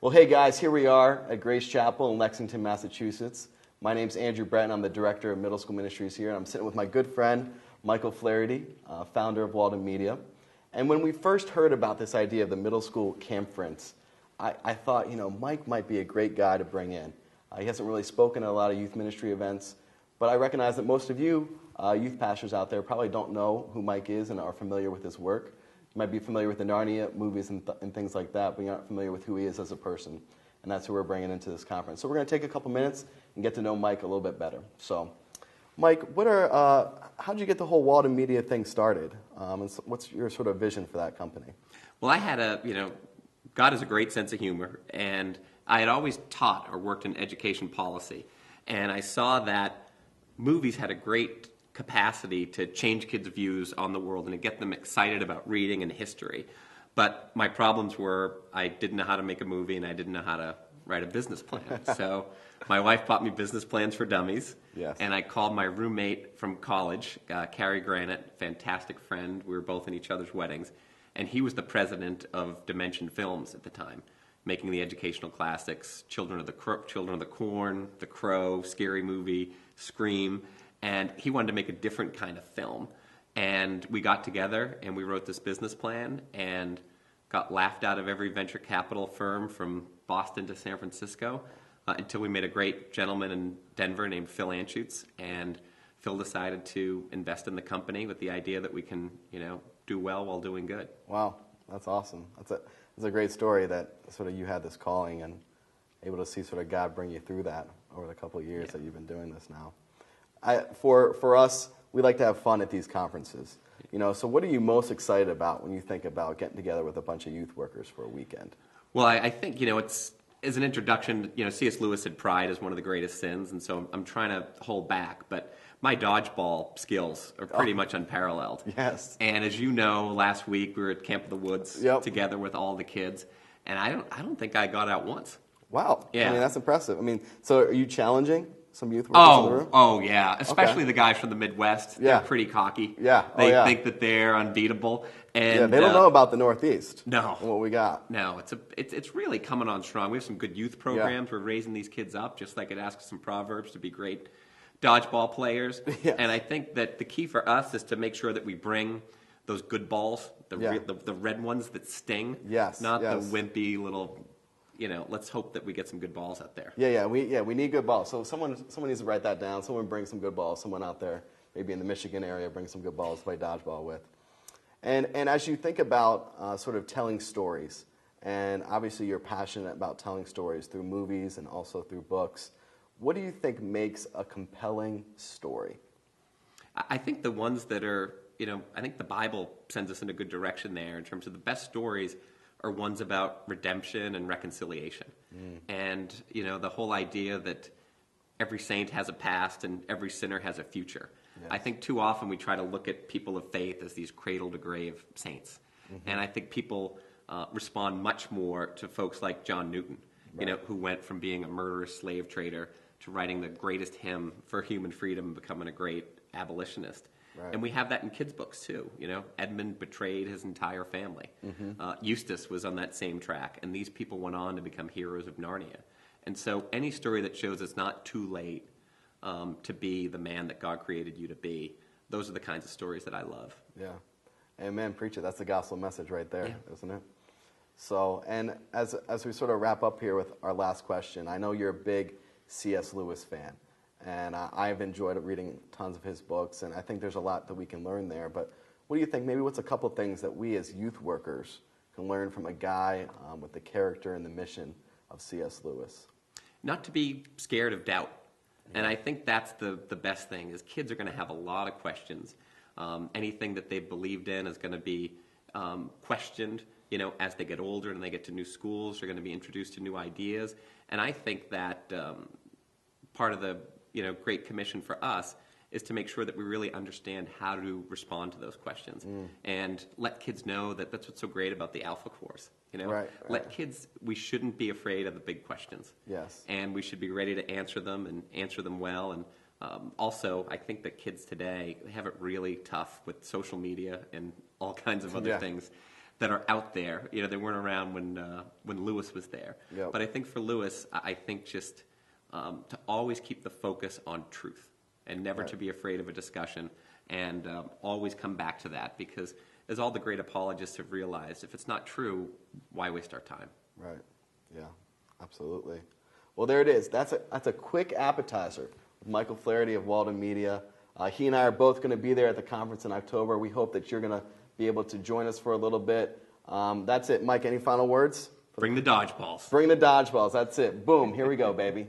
Well, hey guys, here we are at Grace Chapel in Lexington, Massachusetts. My name's Andrew Brett, I'm the Director of Middle School Ministries here, and I'm sitting with my good friend, Michael Flaherty, founder of Walden Media. And when we first heard about this idea of the middle school campference, I thought, Mike might be a great guy to bring in. He hasn't really spoken at a lot of youth ministry events, but I recognize that most of you youth pastors out there probably don't know who Mike is and are familiar with his work. You might be familiar with the Narnia movies and things like that, but you're not familiar with who he is as a person. And that's who we're bringing into this conference. So we're going to take a couple minutes and get to know Mike a little bit better. So, Mike, how did you get the whole Walden Media thing started? And what's your sort of vision for that company? Well, I had God has a great sense of humor, and I had always taught or worked in education policy. And I saw that movies had a great capacity to change kids' views on the world and to get them excited about reading and history. But my problems were I didn't know how to make a movie and I didn't know how to write a business plan. So my wife bought me Business Plans for Dummies. Yes. And I called my roommate from college, Carrie Granite, fantastic friend. We were both in each other's weddings. And he was the president of Dimension Films at the time, making the educational classics, Children of the Corn, The Crow, Scary Movie, Scream. And he wanted to make a different kind of film. And we got together and we wrote this business plan and got laughed out of every venture capital firm from Boston to San Francisco until we met a great gentleman in Denver named Phil Anschutz. And Phil decided to invest in the company with the idea that we can, do well while doing good. Wow, that's awesome. That's a great story that sort of you had this calling and able to see sort of God bring you through that over the couple of years that you've been doing this now. For us, we like to have fun at these conferences. So what are you most excited about when you think about getting together with a bunch of youth workers for a weekend? Well, I think, it's as an introduction, C.S. Lewis said pride is one of the greatest sins, and so I'm trying to hold back. But my dodgeball skills are pretty much unparalleled. Yes. And as you know, last week we were at Camp of the Woods together with all the kids, and I don't think I got out once. Wow. Yeah. I mean, that's impressive. So are you challenging some youth workers in the room? Oh, yeah. Especially the guys from the Midwest. They're pretty cocky. Yeah. They think that they're unbeatable. And they don't know about the Northeast. No. And what we got. No, it's really coming on strong. We have some good youth programs. We're raising these kids up, just like it asks some Proverbs to be great dodgeball players. Yes. And I think that the key for us is to make sure that we bring those good balls, the red ones that sting, not the wimpy little. Let's hope that we get some good balls out there. We need good balls. So someone needs to write that down. Someone bring some good balls. Someone out there, maybe in the Michigan area, bring some good balls to play dodgeball with. And as you think about sort of telling stories, and obviously you're passionate about telling stories through movies and also through books, what do you think makes a compelling story? I think the ones that are, I think the Bible sends us in a good direction there in terms of the best stories are ones about redemption and reconciliation. And, the whole idea that every saint has a past and every sinner has a future. Yes. I think too often we try to look at people of faith as these cradle-to-grave saints. Mm-hmm. And I think people respond much more to folks like John Newton, who went from being a murderous slave trader to writing the greatest hymn for human freedom and becoming a great abolitionist. Right. And we have that in kids' books, too. Edmund betrayed his entire family. Mm-hmm. Eustace was on that same track, and these people went on to become heroes of Narnia. And so any story that shows it's not too late to be the man that God created you to be, those are the kinds of stories that I love. Yeah. Amen, preacher. That's the gospel message right there, isn't it? So, and as we sort of wrap up here with our last question, I know you're a big C.S. Lewis fan. And I've enjoyed reading tons of his books, and I think there's a lot that we can learn there. But what do you think? Maybe what's a couple things that we as youth workers can learn from a guy with the character and the mission of C.S. Lewis? Not to be scared of doubt. And I think that's the best thing, is kids are going to have a lot of questions. Anything that they've believed in is going to be questioned, as they get older and they get to new schools. They're going to be introduced to new ideas. And I think that part of the Great Commission for us is to make sure that we really understand how to respond to those questions and let kids know that that's what's so great about the Alpha Course. Let kids, we shouldn't be afraid of the big questions. Yes. And we should be ready to answer them and answer them well. And also, I think that kids today have it really tough with social media and all kinds of other things. that are out there. You know, they weren't around when Lewis was there. Yep. But I think for Lewis, I think just to always keep the focus on truth and never to be afraid of a discussion, and always come back to that, because as all the great apologists have realized, if it's not true, why waste our time? Right. Yeah, absolutely. Well, there it is. That's a quick appetizer with Michael Flaherty of Walden Media. He and I are both going to be there at the conference in October. We hope that you're going to be able to join us for a little bit. That's it. Mike, any final words? Bring the dodgeballs. Bring the dodgeballs. That's it. Boom. Here we go, baby.